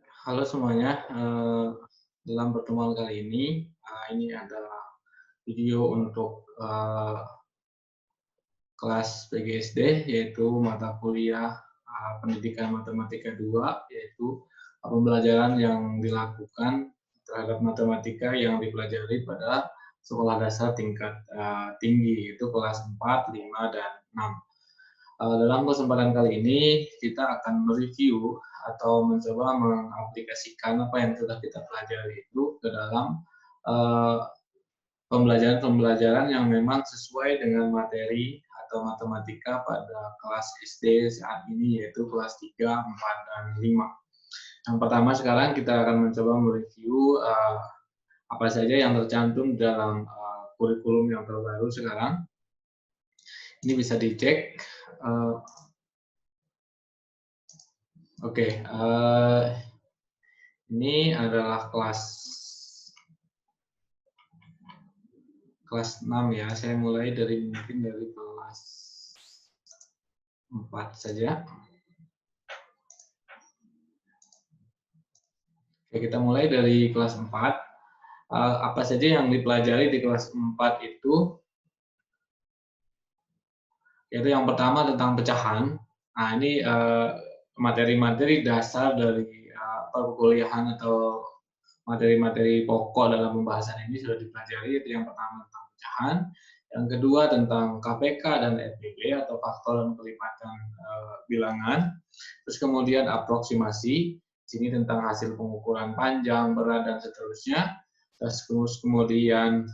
Halo semuanya, dalam pertemuan kali ini adalah video untuk kelas PGSD, yaitu mata kuliah Pendidikan Matematika 2, yaitu pembelajaran yang dilakukan terhadap matematika yang dipelajari pada sekolah dasar tingkat tinggi, yaitu kelas 4, 5, dan 6. Dalam kesempatan kali ini kita akan mereview atau mencoba mengaplikasikan apa yang sudah kita pelajari itu ke dalam uh, pembelajaran-pembelajaran yang memang sesuai dengan materi atau matematika pada kelas SD saat ini, yaitu kelas 3, 4, dan 5. Yang pertama sekarang kita akan mencoba mereview apa saja yang tercantum dalam kurikulum yang terbaru sekarang. Ini bisa dicek. Oke, ini adalah kelas 6 ya. Saya mulai mungkin dari kelas 4 saja. Oke, kita mulai dari kelas 4. Apa saja yang dipelajari di kelas 4 itu? Yaitu yang pertama tentang pecahan. Nah, ini materi-materi dasar dari perkuliahan atau materi-materi pokok dalam pembahasan ini sudah dipelajari. Itu yang pertama tentang pecahan, yang kedua tentang KPK dan FBB atau faktor dan kelipatan bilangan, terus kemudian aproksimasi, sini tentang hasil pengukuran panjang, berat, dan seterusnya, terus kemudian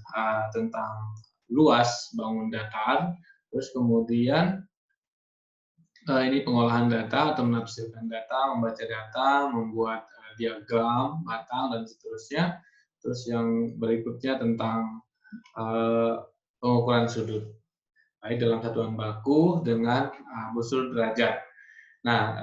tentang luas bangun datar, terus kemudian ini pengolahan data atau menafsirkan data, membaca data, membuat diagram, batang, dan seterusnya. Terus yang berikutnya tentang pengukuran sudut, baik dalam satuan baku dengan busur derajat. Nah,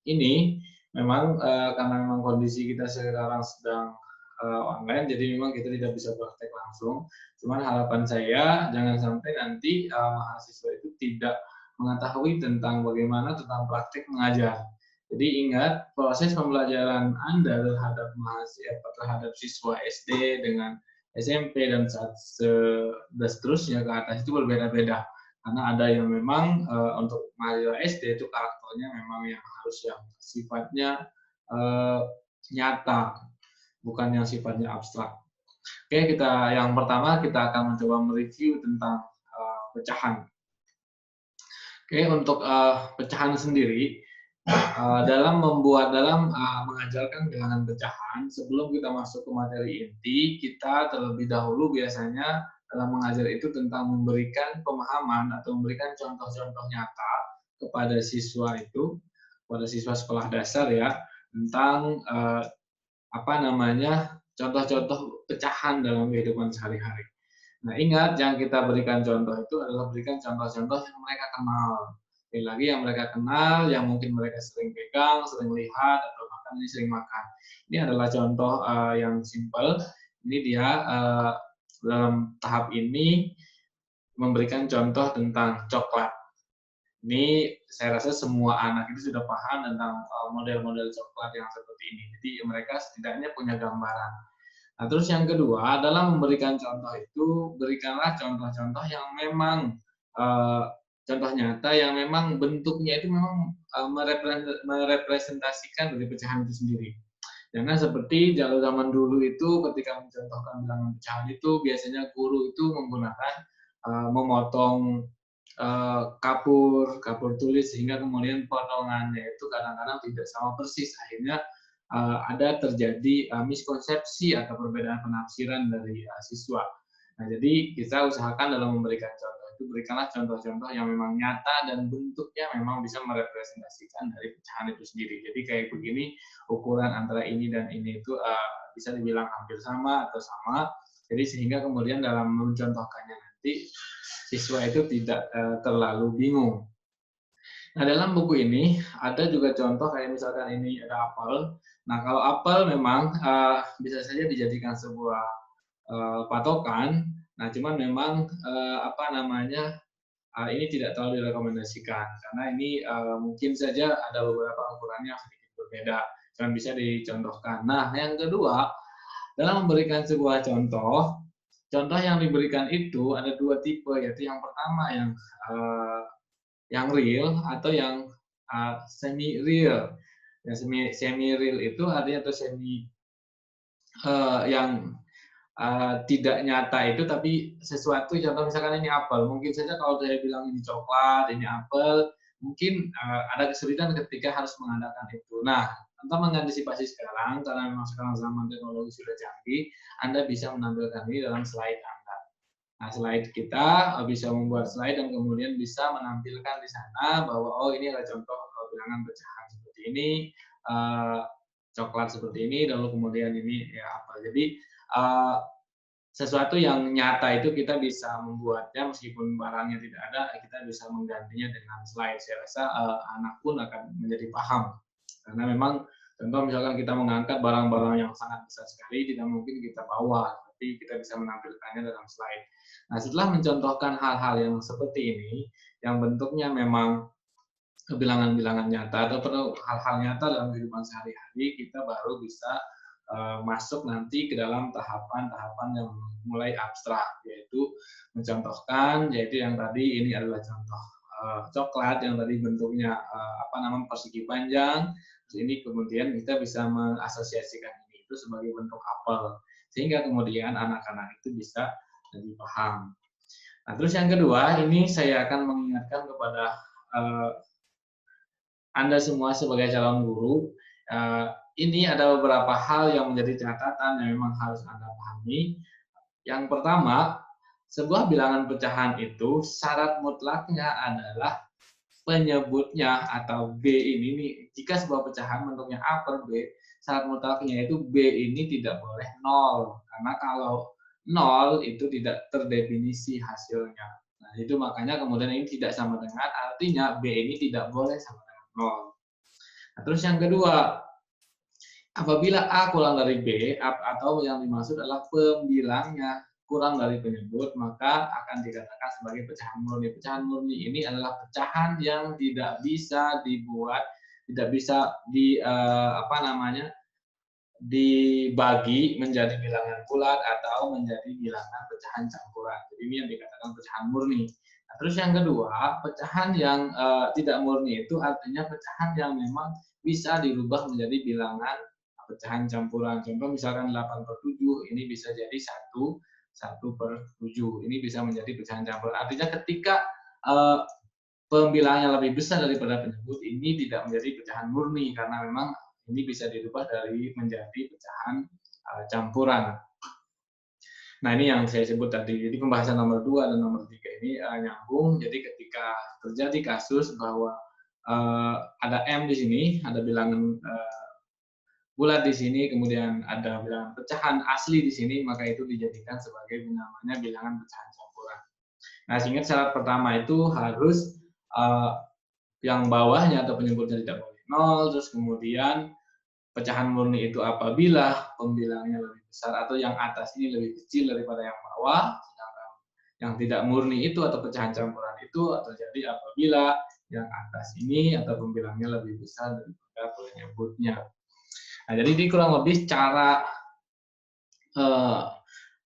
ini memang karena memang kondisi kita sekarang sedang online, jadi memang kita tidak bisa praktek langsung. Cuman harapan saya jangan sampai nanti mahasiswa itu tidak mengetahui tentang bagaimana tentang praktek mengajar. Jadi ingat, proses pembelajaran Anda terhadap mahasiswa, terhadap siswa SD dengan SMP dan seterusnya ke atas itu berbeda-beda. Karena ada yang memang untuk mahasiswa SD itu karakternya memang yang harus yang sifatnya nyata, bukan yang sifatnya abstrak. Oke, yang pertama kita akan mencoba mereview tentang pecahan. Oke, untuk pecahan sendiri, dalam mengajarkan bilangan pecahan, sebelum kita masuk ke materi inti, kita terlebih dahulu biasanya dalam mengajar itu tentang memberikan pemahaman atau memberikan contoh-contoh nyata kepada siswa itu, pada siswa sekolah dasar ya, tentang contoh-contoh pecahan dalam kehidupan sehari-hari. Nah, ingat yang kita berikan contoh itu adalah berikan contoh-contoh yang mereka kenal. Sekali lagi yang mereka kenal, yang mungkin mereka sering pegang, sering lihat, atau bahkan ini sering makan. Ini adalah contoh yang simpel. Ini dia dalam tahap ini memberikan contoh tentang coklat. Ini saya rasa semua anak itu sudah paham tentang model-model coklat yang seperti ini. Jadi mereka setidaknya punya gambaran. Nah, terus yang kedua, dalam memberikan contoh itu, berikanlah contoh-contoh yang memang contoh nyata yang memang bentuknya itu memang merepresentasikan dari pecahan itu sendiri. Jangan seperti jalur zaman dulu itu ketika mencontohkan bilangan pecahan itu biasanya guru itu menggunakan memotong kapur tulis sehingga kemudian potongannya itu kadang-kadang tidak sama persis, akhirnya ada terjadi miskonsepsi atau perbedaan penafsiran dari siswa. Nah, jadi kita usahakan dalam memberikan contoh itu berikanlah contoh-contoh yang memang nyata dan bentuknya memang bisa merepresentasikan dari pecahan itu sendiri. Jadi kayak begini, ukuran antara ini dan ini itu bisa dibilang hampir sama atau sama. Jadi sehingga kemudian dalam mencontohkannya nanti siswa itu tidak terlalu bingung. Nah, dalam buku ini ada juga contoh kayak misalkan ini ada apel. Nah, kalau apel memang bisa saja dijadikan sebuah patokan. Nah, cuman memang ini tidak terlalu direkomendasikan karena ini mungkin saja ada beberapa ukurannya sedikit berbeda. Dan bisa dicontohkan. Nah, yang kedua, dalam memberikan sebuah contoh, contoh yang diberikan itu ada dua tipe, yaitu yang pertama yang real atau yang semi real. Yang semi real itu artinya atau semi yang tidak nyata itu, tapi sesuatu, contoh misalkan ini apel, mungkin saja kalau saya bilang ini coklat, ini apel, mungkin ada kesulitan ketika harus mengadakan itu. Nah, untuk mengantisipasi sekarang, karena memang sekarang zaman teknologi sudah canggih, Anda bisa menampilkan ini dalam slide Anda. Nah, slide kita bisa membuat slide dan kemudian bisa menampilkan di sana bahwa oh ini adalah contoh bilangan pecahan seperti ini, coklat seperti ini, lalu kemudian ini ya apa. Jadi sesuatu yang nyata itu kita bisa membuatnya meskipun barangnya tidak ada, kita bisa menggantinya dengan slide. Saya rasa anak pun akan menjadi paham. Karena memang contoh misalkan kita mengangkat barang-barang yang sangat besar sekali, tidak mungkin kita bawa, tapi kita bisa menampilkannya dalam slide. Nah, setelah mencontohkan hal-hal yang seperti ini, yang bentuknya memang bilangan-bilangan nyata atau perlu hal-hal nyata dalam kehidupan sehari-hari, kita baru bisa masuk nanti ke dalam tahapan-tahapan yang mulai abstrak, yaitu mencontohkan, yaitu yang tadi ini adalah contoh coklat yang tadi bentuknya persegi panjang, terus ini kemudian kita bisa mengasosiasikan ini itu sebagai bentuk apel, sehingga kemudian anak-anak itu bisa lebih paham. Nah, terus yang kedua, ini saya akan mengingatkan kepada Anda semua sebagai calon guru, ini ada beberapa hal yang menjadi catatan yang memang harus Anda pahami. Yang pertama, sebuah bilangan pecahan itu syarat mutlaknya adalah penyebutnya atau B ini, jika sebuah pecahan bentuknya A per B, syarat mutlaknya itu B ini tidak boleh 0. Karena kalau 0 itu tidak terdefinisi hasilnya. Nah, itu makanya kemudian ini tidak sama dengan, artinya B ini tidak boleh sama dengan 0. Nah, terus yang kedua, apabila A kurang dari B, atau yang dimaksud adalah pembilangnya kurang dari penyebut, maka akan dikatakan sebagai pecahan murni. Pecahan murni ini adalah pecahan yang tidak bisa dibuat, tidak bisa dibagi menjadi bilangan bulat atau menjadi bilangan pecahan campuran. Jadi ini yang dikatakan pecahan murni. Nah, terus yang kedua, pecahan yang tidak murni itu artinya pecahan yang memang bisa dirubah menjadi bilangan pecahan campuran. Contoh misalkan 8/7 ini bisa jadi 1/7. Ini bisa menjadi pecahan campuran. Artinya ketika pembilangnya lebih besar daripada penyebut, ini tidak menjadi pecahan murni karena memang ini bisa dirubah menjadi pecahan campuran. Nah, ini yang saya sebut tadi. Jadi pembahasan nomor 2 dan nomor 3 ini nyambung. Jadi ketika terjadi kasus bahwa ada M di sini, ada bilangan bulat di sini, kemudian ada bilangan pecahan asli di sini, maka itu dijadikan sebagai namanya bilangan pecahan campuran. Nah, sehingga syarat pertama itu harus yang bawahnya atau penyebutnya tidak boleh 0, terus kemudian pecahan murni itu apabila pembilangnya lebih besar atau yang atas ini lebih kecil daripada yang bawah, sedangkan yang tidak murni itu atau pecahan campuran itu terjadi apabila yang atas ini atau pembilangnya lebih besar daripada penyebutnya. Nah, jadi ini kurang lebih cara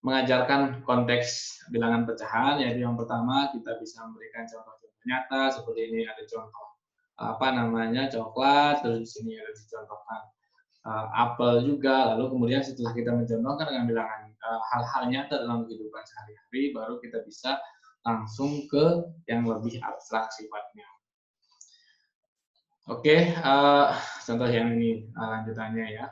mengajarkan konteks bilangan pecahan, yaitu yang pertama kita bisa memberikan contoh-contoh nyata seperti ini, ada contoh coklat, terus di sini ada dicontohkan apel juga, lalu kemudian setelah kita mencontohkan dengan bilangan hal-hal nyata dalam kehidupan sehari-hari, baru kita bisa langsung ke yang lebih abstrak sifatnya. Oke, contoh yang ini lanjutannya ya.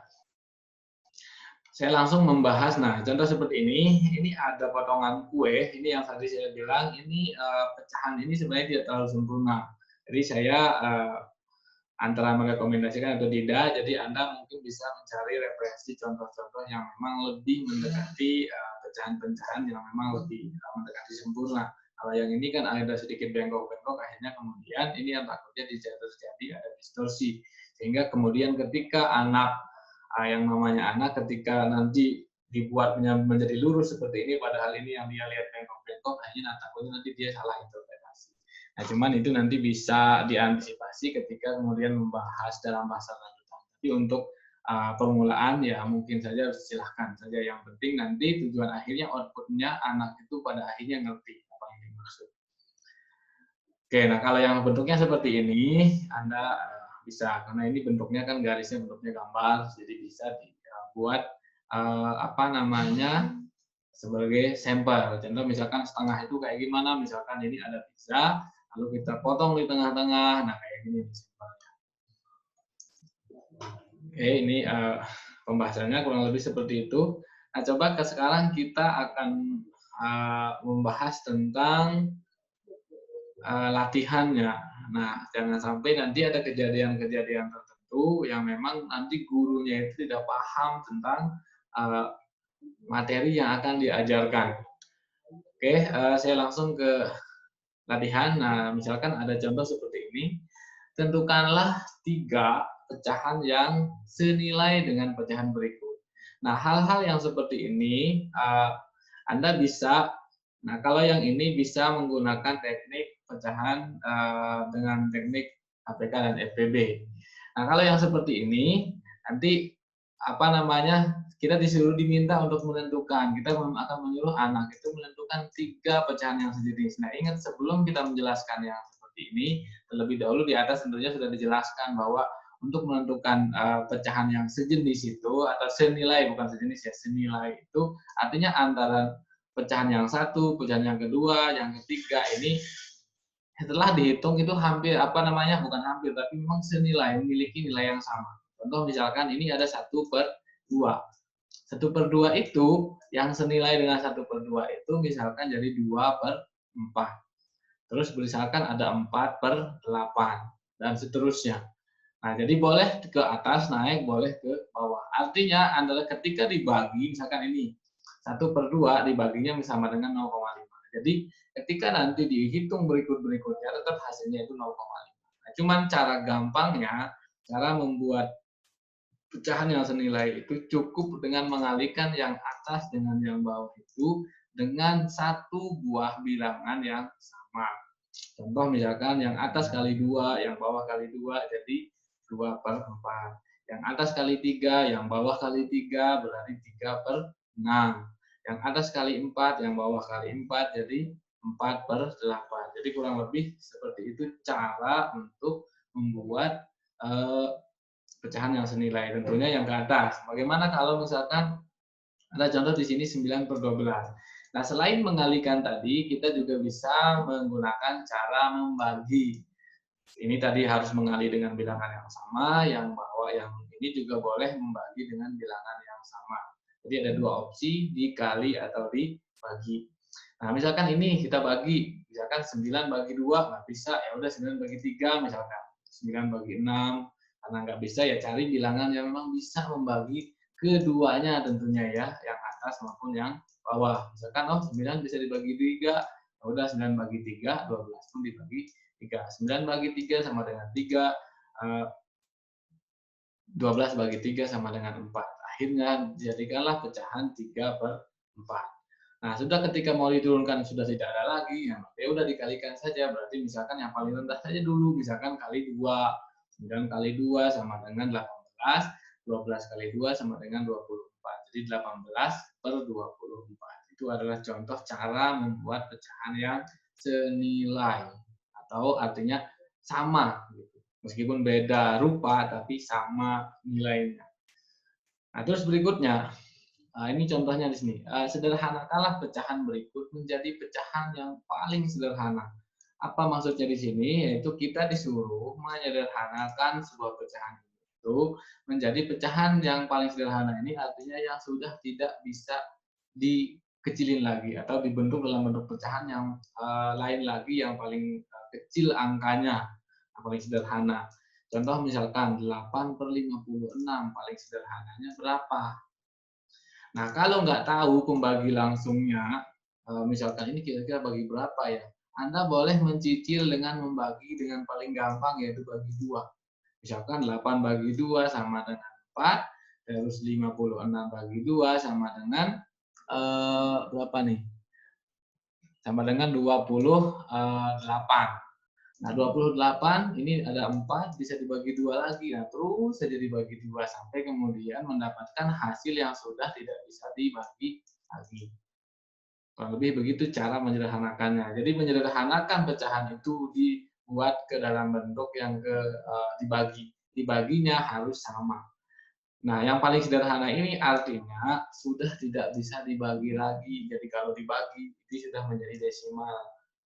Saya langsung membahas, nah contoh seperti ini ada potongan kue, ini yang tadi saya bilang, ini pecahan ini sebenarnya tidak terlalu sempurna. Jadi saya antara merekomendasikan atau tidak, jadi Anda mungkin bisa mencari referensi contoh-contoh yang memang lebih mendekati pecahan-pecahan yang memang lebih mendekati sempurna. Kalau yang ini kan ada sedikit bengkok-bengkok, akhirnya kemudian ini yang takutnya terjadi ada distorsi. Sehingga kemudian ketika yang namanya anak ketika nanti dibuat menjadi lurus seperti ini, padahal ini yang dia lihat bengkok-bengkok, akhirnya takutnya nanti dia salah interpretasi. Nah, cuman itu nanti bisa diantisipasi ketika kemudian membahas dalam bahasa lanjutan. Jadi untuk permulaan ya mungkin saja silahkan saja. Yang penting nanti tujuan akhirnya outputnya anak itu pada akhirnya ngerti apa yang dimaksud. Oke, nah kalau yang bentuknya seperti ini, Anda bisa, karena ini bentuknya kan garisnya bentuknya gambar, jadi bisa dibuat apa namanya sebagai sampel. Contoh misalkan setengah itu kayak gimana, misalkan ini ada pizza, lalu kita potong di tengah-tengah, nah kayak gini sampelnya. Oke, ini pembahasannya kurang lebih seperti itu. Nah, coba sekarang kita akan membahas tentang latihannya. Nah, jangan sampai nanti ada kejadian-kejadian tertentu yang memang nanti gurunya itu tidak paham tentang materi yang akan diajarkan. Oke, saya langsung ke latihan. Nah, misalkan ada contoh seperti ini. Tentukanlah 3 pecahan yang senilai dengan pecahan berikut. Nah, hal-hal yang seperti ini Anda bisa, nah kalau yang ini bisa menggunakan teknik pecahan dengan teknik APK dan FPB. Nah, kalau yang seperti ini nanti apa namanya, kita diminta untuk menentukan, kita akan menyuruh anak itu menentukan 3 pecahan yang sejenis. Nah, ingat sebelum kita menjelaskan yang seperti ini, terlebih dahulu di atas tentunya sudah dijelaskan bahwa untuk menentukan pecahan yang sejenis itu atau senilai, bukan sejenis ya, senilai itu artinya antara pecahan yang satu, pecahan yang kedua, yang ketiga ini setelah dihitung itu hampir apa namanya, bukan hampir tapi memang senilai, memiliki nilai yang sama. Contoh misalkan ini ada 1/2. 1/2 itu yang senilai dengan 1/2 itu misalkan jadi 2/4. Terus misalkan ada 4/8 dan seterusnya. Nah, jadi boleh ke atas naik, boleh ke bawah. Artinya adalah ketika dibagi, misalkan ini 1/2 dibaginya sama dengan 0,5. Jadi ketika nanti dihitung berikutnya tetap hasilnya itu 0,5. Nah, cuman cara gampangnya, cara membuat pecahan yang senilai itu cukup dengan mengalihkan yang atas dengan yang bawah itu dengan satu buah bilangan yang sama. Contoh misalkan yang atas kali 2, yang bawah kali 2, jadi 2/4. Yang atas kali 3, yang bawah kali 3, berarti 3/6. Yang atas kali 4, yang bawah kali 4, jadi 4/8. Jadi kurang lebih seperti itu cara untuk membuat pecahan yang senilai. Tentunya yang ke atas. Bagaimana kalau misalkan ada contoh di sini 9/12. Nah, selain mengalihkan tadi, kita juga bisa menggunakan cara membagi. Ini tadi harus mengalih dengan bilangan yang sama, yang bawah yang ini juga boleh membagi dengan bilangan yang sama. Jadi ada 2 opsi, dikali atau dibagi. Nah, misalkan ini kita bagi, misalkan 9 bagi 2 nggak bisa, ya udah 9 bagi 3 misalkan. 9 bagi 6, karena nggak bisa ya cari bilangan yang memang bisa membagi keduanya tentunya ya, yang atas maupun yang bawah. Misalkan 9 bisa dibagi 3, ya udah 9 bagi 3, 12 pun dibagi 3. 9 bagi 3 sama dengan 3, 12 bagi 3 sama dengan 4. Akhirnya jadikanlah pecahan 3/4. Nah, sudah ketika mau diturunkan sudah tidak ada lagi, ya udah dikalikan saja. Berarti misalkan yang paling rendah saja dulu, misalkan kali 2. 9 kali 2 sama dengan 18, 12 kali 2 sama dengan 24. Jadi 18/24. Itu adalah contoh cara membuat pecahan yang senilai atau artinya sama gitu. Meskipun beda rupa tapi sama nilainya. Nah, terus berikutnya, ini contohnya di sini. Sederhanakanlah pecahan berikut menjadi pecahan yang paling sederhana. Apa maksudnya di sini? Yaitu kita disuruh menyederhanakan sebuah pecahan itu menjadi pecahan yang paling sederhana. Ini artinya yang sudah tidak bisa dikecilin lagi atau dibentuk dalam bentuk pecahan yang lain lagi yang paling kecil angkanya, yang paling sederhana. Contoh misalkan 8/56 paling sederhananya berapa? Nah, kalau nggak tahu pembagi langsungnya, misalkan ini kira-kira bagi berapa ya? Anda boleh mencicil dengan membagi dengan paling gampang yaitu bagi 2. Misalkan 8 bagi 2 sama dengan 4, terus 56 bagi 2 sama dengan berapa nih? Sama dengan 28. Nah, 28 ini ada 4 bisa dibagi 2 lagi. Nah, terus saja dibagi 2 sampai kemudian mendapatkan hasil yang sudah tidak bisa dibagi lagi. Kurang lebih begitu cara menyederhanakannya. Jadi menyederhanakan pecahan itu dibuat ke dalam bentuk yang dibagi. Dibaginya harus sama. Nah, yang paling sederhana ini artinya sudah tidak bisa dibagi lagi. Jadi kalau dibagi, itu sudah menjadi desimal.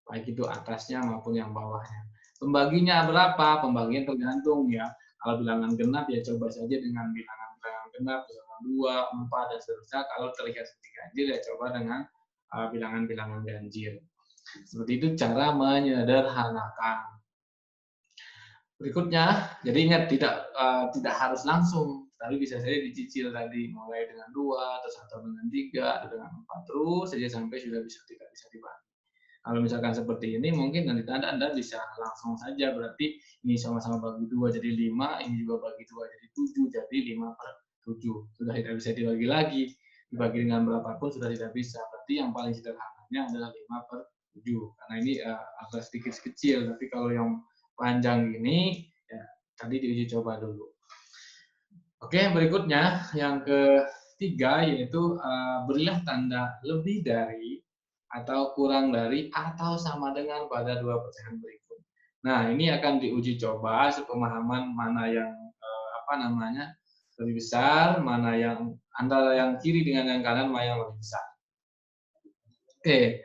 Baik itu atasnya maupun yang bawahnya. Pembaginya berapa? Pembagian tergantung ya. Kalau bilangan genap ya coba saja dengan bilangan-bilangan genap, bilangan 2, 4, dan seterusnya. Kalau terlihat seperti ganjil ya coba dengan bilangan-bilangan ganjil. Seperti itu cara menyederhanakan. Berikutnya, jadi ingat tidak harus langsung, tapi bisa saja dicicil tadi mulai dengan 2, terus atau dengan 3, atau dengan 4 terus saja sampai sudah tidak bisa dibagi. Kalau misalkan seperti ini mungkin nanti Anda bisa langsung saja, berarti ini sama-sama bagi 2 jadi 5, ini juga bagi 2 jadi 7, jadi 5/7. Sudah tidak bisa dibagi lagi. Dibagi dengan berapapun sudah tidak bisa. Berarti yang paling sederhananya adalah 5/7. Karena ini agak sedikit kecil, tapi kalau yang panjang gini ya tadi diuji coba dulu. Oke, berikutnya yang ketiga yaitu berilah tanda lebih dari atau kurang dari atau sama dengan pada 2 pecahan berikut. Nah, ini akan diuji coba sepemahaman mana yang lebih besar, mana yang antara yang kiri dengan yang kanan mana yang lebih besar. Oke,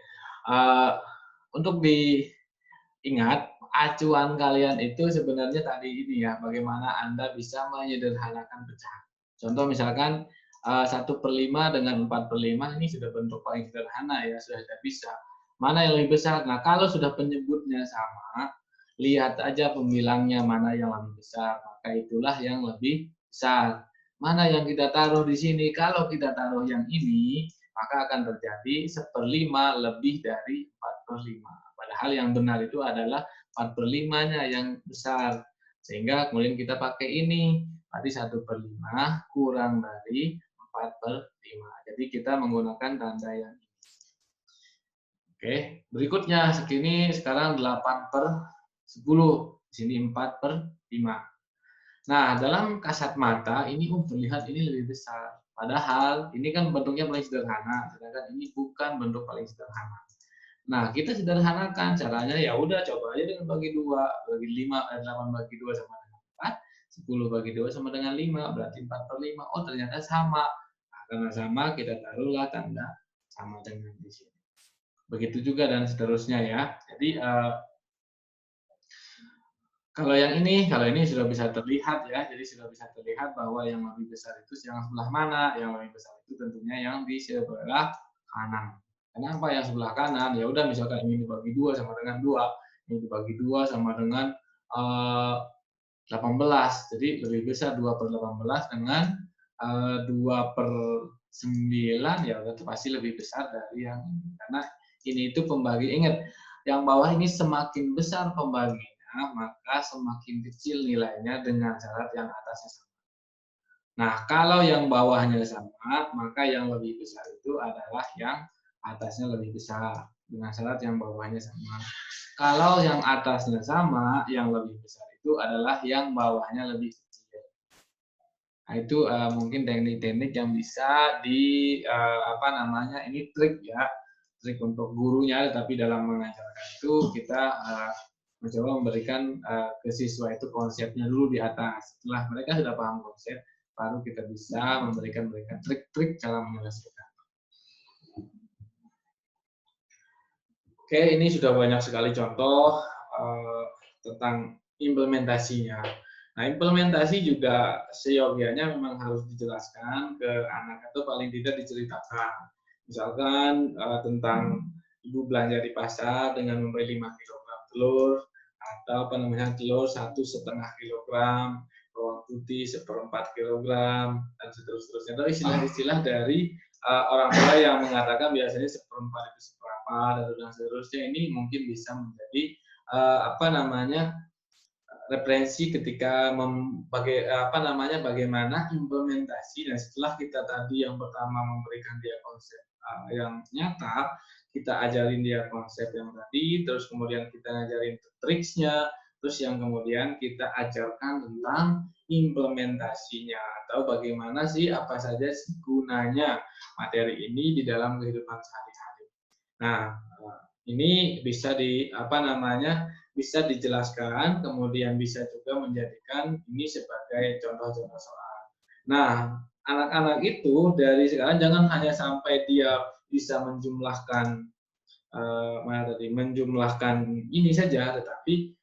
untuk diingat acuan kalian itu sebenarnya tadi ini ya, bagaimana Anda bisa menyederhanakan pecahan. Contoh misalkan 1/5 dengan 4/5 ini sudah bentuk paling sederhana ya, sudah tidak bisa. Mana yang lebih besar? Nah, kalau sudah penyebutnya sama, lihat aja pembilangnya mana yang lebih besar, maka itulah yang lebih besar. Mana yang kita taruh di sini? Kalau kita taruh yang ini, maka akan terjadi 1/5 lebih dari 4/5. Padahal yang benar itu adalah 4/5-nya yang besar. Sehingga kemudian kita pakai ini. Berarti 1/5 kurang dari 4/5. Jadi kita menggunakan tanda yang ini. Oke, berikutnya segini sekarang 8/10. Di sini 4/5. Nah, dalam kasat mata ini terlihat ini lebih besar. Padahal ini kan bentuknya paling sederhana, sedangkan ini bukan bentuk paling sederhana. Nah, kita sederhanakan caranya ya udah coba aja dengan bagi 2, bagi 8 bagi 2 sama dengan 4, 10 bagi 2 sama dengan 5, berarti 4/5. Oh, ternyata sama. Nah, karena sama kita taruhlah tanda sama dengan di sini. Begitu juga dan seterusnya ya. Jadi kalau ini sudah bisa terlihat ya, jadi sudah bisa terlihat bahwa yang lebih besar itu yang sebelah mana, yang lebih besar itu tentunya yang di sebelah kanan. Kenapa yang sebelah kanan? Ya udah misalkan ini dibagi 2 sama dengan 2, ini dibagi 2 sama dengan 18. Jadi lebih besar 2/18 dengan 2/9 ya udah pasti lebih besar dari yang ini. Karena ini itu pembagi, ingat yang bawah ini semakin besar pembagian maka semakin kecil nilainya dengan syarat yang atasnya sama. Nah, kalau yang bawahnya sama, maka yang lebih besar itu adalah yang atasnya lebih besar dengan syarat yang bawahnya sama. Kalau yang atasnya sama, yang lebih besar itu adalah yang bawahnya lebih kecil. Nah, itu mungkin teknik-teknik yang bisa ini trik ya, trik untuk gurunya, tapi dalam mengajarkan itu kita mencoba memberikan ke siswa itu konsepnya dulu di atas. Setelah mereka sudah paham konsep, baru kita bisa memberikan mereka trik-trik cara menyelesaikan. Oke, ini sudah banyak sekali contoh tentang implementasinya. Nah, implementasi juga seyogianya memang harus dijelaskan ke anak atau paling tidak diceritakan. Misalkan tentang ibu belanja di pasar dengan membeli 5 kg telur, atau telur 1,5 kg, bawang putih 1/4 kg, dan seterusnya. Itu istilah-istilah dari orang tua yang mengatakan biasanya 1/4 itu seberapa, dan seterusnya. Ini mungkin bisa menjadi referensi ketika bagaimana implementasi. Dan setelah kita tadi yang pertama memberikan dia konsep yang nyata, kita ajarin dia konsep yang tadi, terus kemudian kita ngajarin triksnya, terus yang kemudian kita ajarkan tentang implementasinya atau bagaimana sih apa saja sih gunanya materi ini di dalam kehidupan sehari-hari. Nah, ini bisa bisa dijelaskan, kemudian bisa juga menjadikan ini sebagai contoh-contoh soal. Nah, anak-anak itu dari sekarang jangan hanya sampai dia bisa menjumlahkan ini saja, tetapi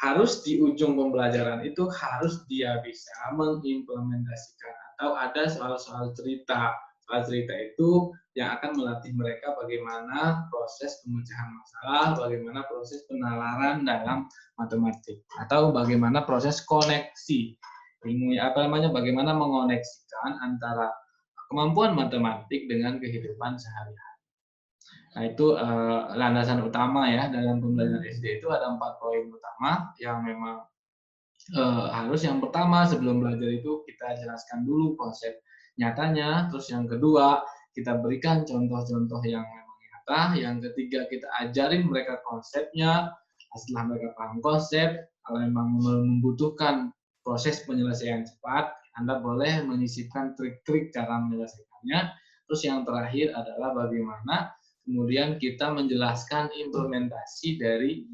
harus di ujung pembelajaran itu harus dia bisa mengimplementasikan atau ada soal-soal cerita. Soal cerita itu yang akan melatih mereka bagaimana proses pemecahan masalah, bagaimana proses penalaran dalam matematik, atau bagaimana proses koneksi. Bagaimana mengoneksikan antara kemampuan matematik dengan kehidupan sehari-hari. Nah, itu landasan utama ya dalam pembelajaran SD itu ada 4 poin utama yang memang harus. Yang pertama sebelum belajar itu kita jelaskan dulu konsep nyatanya, terus yang kedua kita berikan contoh-contoh yang memang nyata, yang ketiga kita ajarin mereka konsepnya. Setelah mereka paham konsep, kalau memang membutuhkan proses penyelesaian cepat, Anda boleh menyisipkan trik-trik cara menyelesaikannya. Terus yang terakhir adalah bagaimana kemudian kita menjelaskan implementasi dari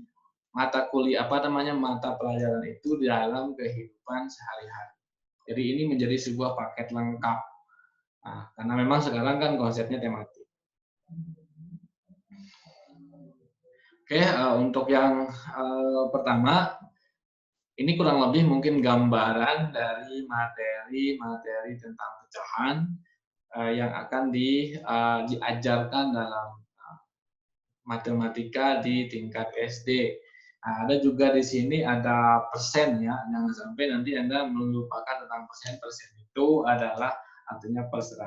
mata pelajaran itu dalam kehidupan sehari-hari. Jadi ini menjadi sebuah paket lengkap. Nah, karena memang sekarang kan konsepnya tematik. Oke, untuk yang pertama, ini kurang lebih mungkin gambaran dari materi-materi tentang pecahan yang akan diajarkan dalam matematika di tingkat SD. Nah, ada juga di sini ada persen ya, jangan sampai nanti Anda melupakan tentang persen. Persen itu adalah artinya per 100.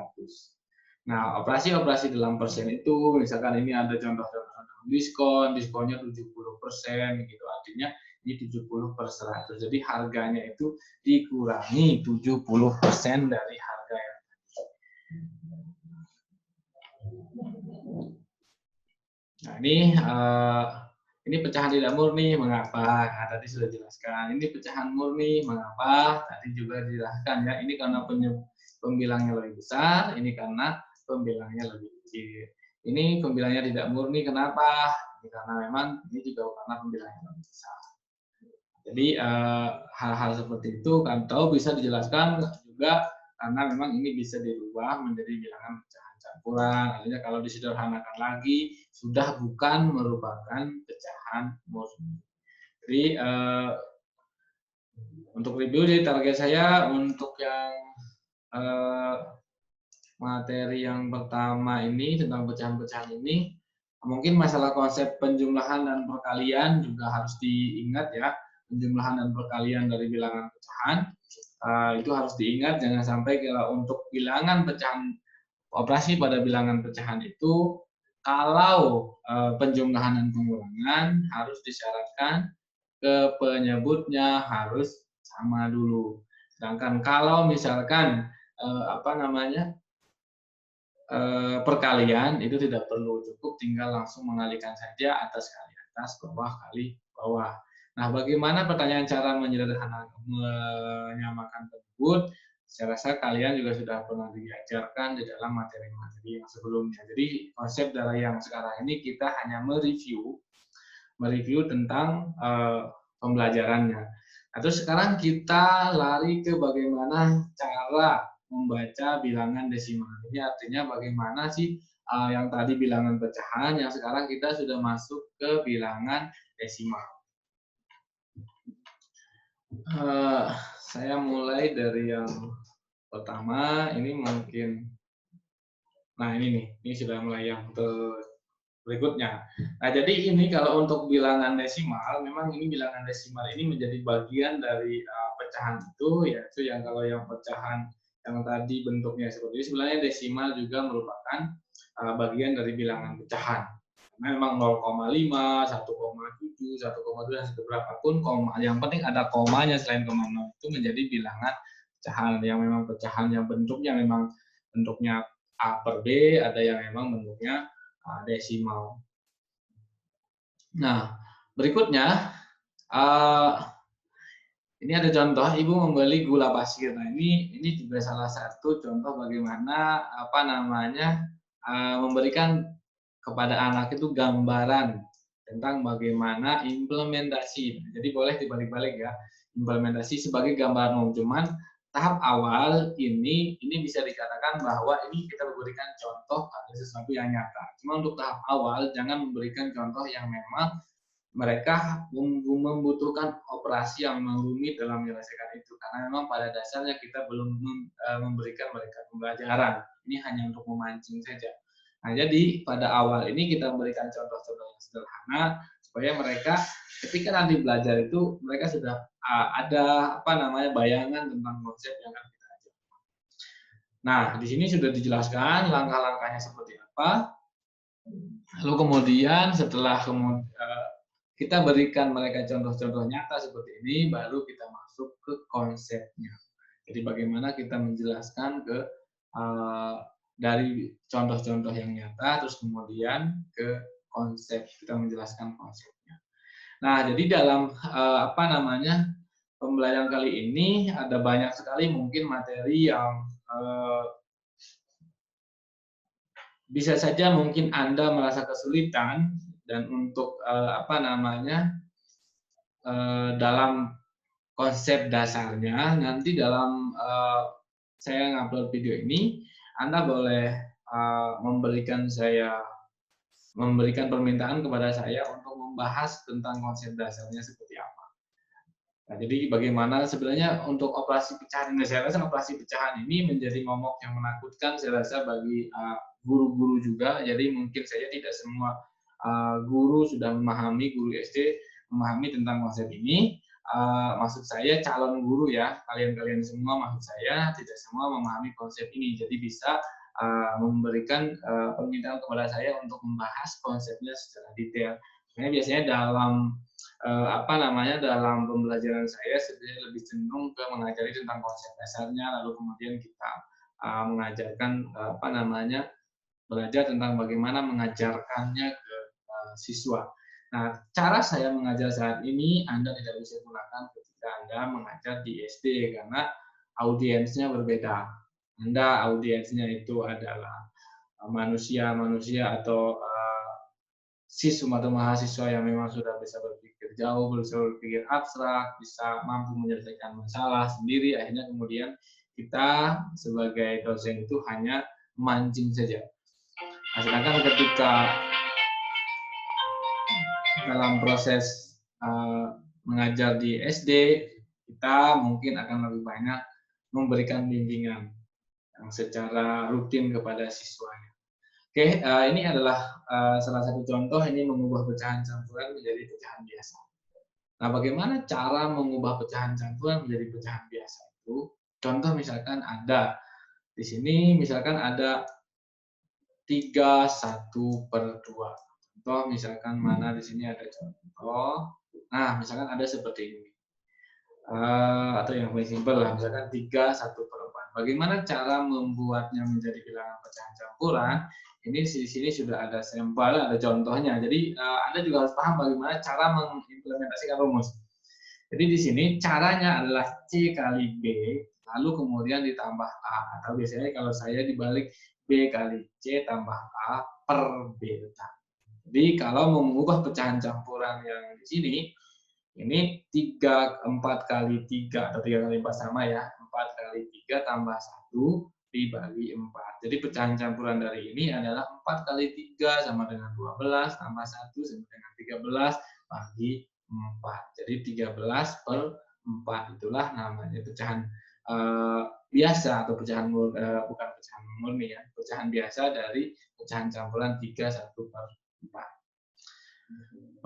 Nah, operasi-operasi dalam persen itu, misalkan ini ada contoh-contoh diskon, diskonnya 70%, gitu. Artinya ini 70 per 100. Jadi harganya itu dikurangi 70% dari harga yang nah, ini pecahan tidak murni, mengapa? Nah, tadi sudah dijelaskan. Ini pecahan murni, mengapa? Tadi juga dijelaskan ya. Ini karena pembilangnya lebih besar, ini karena pembilangnya lebih kecil. Ini pembilangnya tidak murni, kenapa? Karena memang ini juga karena pembilangnya lebih besar. Jadi hal-hal seperti itu kan bisa dijelaskan juga karena memang ini bisa dirubah menjadi bilangan pecahan campuran. Artinya kalau disederhanakan lagi sudah bukan merupakan pecahan murni. Jadi untuk review di target saya untuk yang materi yang pertama ini tentang pecahan-pecahan ini mungkin masalah konsep penjumlahan dan perkalian juga harus diingat ya. Penjumlahan dan perkalian dari bilangan pecahan itu harus diingat, jangan sampai kalau untuk bilangan pecahan operasi pada bilangan pecahan itu kalau penjumlahan dan pengulangan harus disyaratkan ke penyebutnya harus sama dulu. Sedangkan kalau misalkan perkalian itu tidak perlu, cukup tinggal langsung mengalihkan saja atas kali atas, bawah kali bawah. Nah, bagaimana pertanyaan cara menyamakan tersebut? Saya rasa kalian juga sudah pernah diajarkan di dalam materi-materi yang sebelumnya. Jadi konsep dari yang sekarang ini kita hanya mereview tentang pembelajarannya. Nah, terus sekarang kita lari ke bagaimana cara membaca bilangan desimal. Ini artinya bagaimana sih yang tadi bilangan pecahan, yang sekarang kita sudah masuk ke bilangan desimal. Saya mulai dari yang pertama, ini mungkin, nah ini nih, ini sudah mulai yang berikutnya. Nah, jadi ini kalau untuk bilangan desimal, memang ini bilangan desimal ini menjadi bagian dari pecahan itu, yaitu yang kalau yang pecahan yang tadi bentuknya seperti ini, sebenarnya desimal juga merupakan bagian dari bilangan pecahan. Karena memang 0,5, 1,7, 1,2, dan berapapun koma. Yang penting ada komanya selain koma 0 itu menjadi bilangan pecahan yang memang pecahan yang bentuknya memang bentuknya A per B, ada yang memang bentuknya desimal. Nah, berikutnya ini ada contoh ibu membeli gula pasir. Nah, ini juga salah satu contoh bagaimana memberikan kepada anak itu gambaran tentang bagaimana implementasi. Jadi boleh dibalik-balik ya, implementasi sebagai gambaran umum. Cuman tahap awal ini bisa dikatakan bahwa ini kita memberikan contoh pada sesuatu yang nyata. Cuma untuk tahap awal jangan memberikan contoh yang memang mereka membutuhkan operasi yang rumit dalam menyelesaikan itu, karena memang pada dasarnya kita belum memberikan mereka pembelajaran. Ini hanya untuk memancing saja. Nah, jadi pada awal ini kita memberikan contoh-contoh yang sederhana supaya mereka ketika nanti belajar itu mereka sudah ada bayangan tentang konsep yang akan kita ajarkan. Nah, di sini sudah dijelaskan langkah-langkahnya seperti apa. Lalu kemudian setelah kita berikan mereka contoh-contoh nyata seperti ini, baru kita masuk ke konsepnya. Jadi bagaimana kita menjelaskan dari contoh-contoh yang nyata, terus kemudian ke konsep, kita menjelaskan konsepnya. Nah, jadi dalam pembelajaran kali ini ada banyak sekali mungkin materi yang bisa saja mungkin Anda merasa kesulitan dan untuk dalam konsep dasarnya nanti dalam saya ngupload video ini Anda boleh memberikan permintaan kepada saya untuk membahas tentang konsep dasarnya seperti apa. Nah, jadi bagaimana sebenarnya untuk operasi pecahan ini, saya rasa operasi pecahan ini menjadi momok yang menakutkan saya rasa bagi guru-guru juga. Jadi mungkin saja tidak semua guru sudah memahami, guru SD memahami tentang konsep ini. Maksud saya calon guru ya, kalian-kalian semua maksud saya tidak semua memahami konsep ini. Jadi bisa memberikan permintaan kepada saya untuk membahas konsepnya secara detail. Karena biasanya dalam dalam pembelajaran saya sebenarnya lebih cenderung ke mengajari tentang konsep dasarnya, lalu kemudian kita mengajarkan belajar tentang bagaimana mengajarkannya ke siswa. Nah, cara saya mengajar saat ini Anda tidak bisa gunakan ketika Anda mengajar di SD karena audiensnya berbeda. Anda audiensnya itu adalah manusia-manusia atau siswa atau mahasiswa yang memang sudah bisa berpikir jauh, bisa berpikir abstrak, bisa mampu menyelesaikan masalah sendiri. Akhirnya kemudian kita sebagai dosen itu hanya mancing saja. Nah, sedangkan ketika dalam proses mengajar di SD, kita mungkin akan lebih banyak memberikan bimbingan yang secara rutin kepada siswanya. Oke, ini adalah salah satu contoh ini mengubah pecahan campuran menjadi pecahan biasa. Nah, bagaimana cara mengubah pecahan campuran menjadi pecahan biasa itu? Contoh misalkan ada di sini misalkan ada 3/1/2. Contoh misalkan mana di sini ada contoh. Nah, misalkan ada seperti ini. Atau yang paling simpel lah, misalkan 3/1/4. Bagaimana cara membuatnya menjadi bilangan pecahan campuran? Ini di sini sudah ada sampel, ada contohnya. Jadi Anda juga harus paham bagaimana cara mengimplementasikan rumus. Jadi di sini caranya adalah C kali B, lalu kemudian ditambah A. Atau biasanya kalau saya dibalik B kali C tambah A per beta. Jadi kalau mau mengubah pecahan campuran yang di sini, ini 4 kali 3 atau 3 kali 4 sama ya, 4 kali 3 tambah 1 dibagi 4. Jadi pecahan campuran dari ini adalah 4 kali 3 sama dengan 12, tambah 1 sama dengan 13, bagi 4. Jadi 13/4. Itulah namanya pecahan biasa atau pecahan bukan pecahan murni ya, pecahan biasa dari pecahan campuran 3/1/4.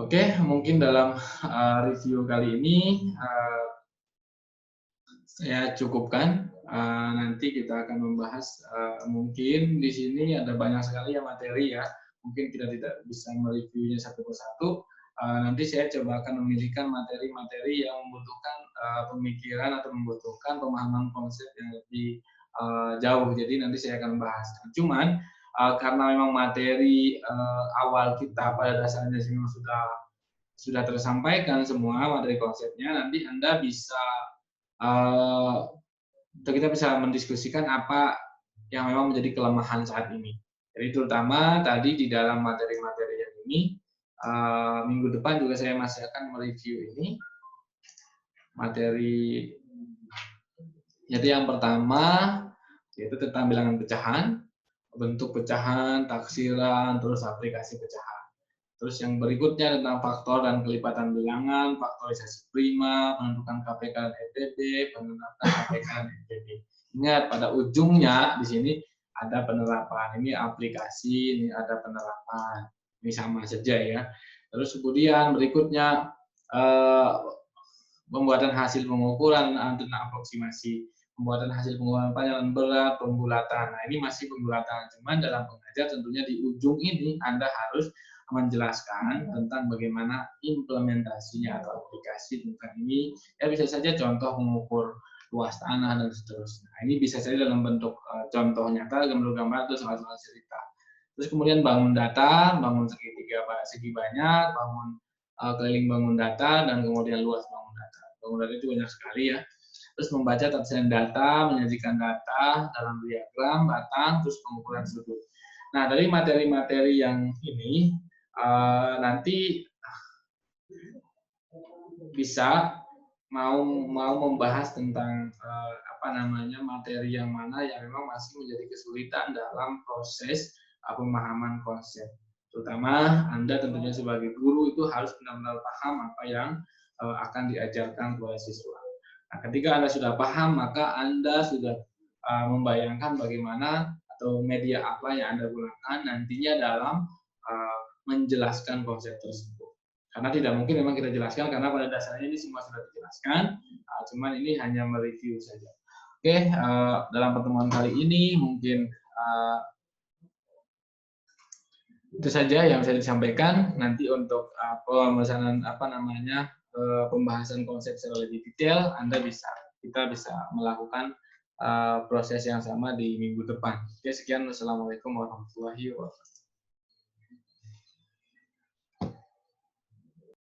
Oke, mungkin dalam review kali ini saya cukupkan. Nanti kita akan membahas mungkin di sini ada banyak sekali ya materi ya. Mungkin kita tidak bisa mereviewnya satu persatu. Nanti saya coba akan memilihkan materi-materi yang membutuhkan pemikiran atau membutuhkan pemahaman konsep yang lebih jauh. Jadi nanti saya akan bahas. Cuman karena memang materi awal kita pada dasarnya memang sudah tersampaikan semua materi konsepnya, nanti Anda bisa kita bisa mendiskusikan apa yang memang menjadi kelemahan saat ini. Jadi terutama tadi di dalam materi-materi yang ini, minggu depan juga saya masih akan mereview ini materi. Jadi yang pertama yaitu tentang bilangan pecahan, bentuk pecahan, taksiran, terus aplikasi pecahan. Terus yang berikutnya tentang faktor dan kelipatan bilangan, faktorisasi prima, penentukan KPK dan EPB, penerapan KPK dan EPB. Ingat, pada ujungnya di sini ada penerapan. Ini aplikasi, ini ada penerapan. Ini sama saja ya. Terus kemudian berikutnya pembuatan hasil pengukuran tentang aproksimasi, pembuatan hasil pengukuran panjang berat, pembulatan. Nah, ini masih pembulatan. Cuman dalam pengajar tentunya di ujung ini Anda harus menjelaskan tentang bagaimana implementasinya atau aplikasi tentang ini. Ya bisa saja contoh mengukur luas tanah dan seterusnya. Nah, ini bisa saja dalam bentuk contoh nyata, gambar-gambar atau soal-soal cerita. Terus kemudian bangun data, bangun segi banyak, bangun keliling bangun data, dan kemudian luas bangun data. Bangun data itu banyak sekali ya. Terus membaca tafsiran data, menyajikan data dalam diagram, batang, terus pengukuran sudut. Nah, dari materi-materi yang ini, nanti bisa mau membahas tentang materi yang mana yang memang masih menjadi kesulitan dalam proses pemahaman konsep. Terutama Anda tentunya sebagai guru itu harus benar-benar paham apa yang akan diajarkan kepada siswa. Nah, ketika Anda sudah paham, maka Anda sudah membayangkan bagaimana atau media apa yang Anda gunakan nantinya dalam menjelaskan konsep tersebut. Karena tidak mungkin memang kita jelaskan, karena pada dasarnya ini semua sudah dijelaskan, cuman ini hanya mereview saja. Oke, dalam pertemuan kali ini mungkin itu saja yang bisa disampaikan. Nanti untuk pemesanan pembahasan konsep secara lebih detail, kita bisa melakukan proses yang sama di minggu depan. Oke, sekian. Wassalamualaikum warahmatullahi wabarakatuh.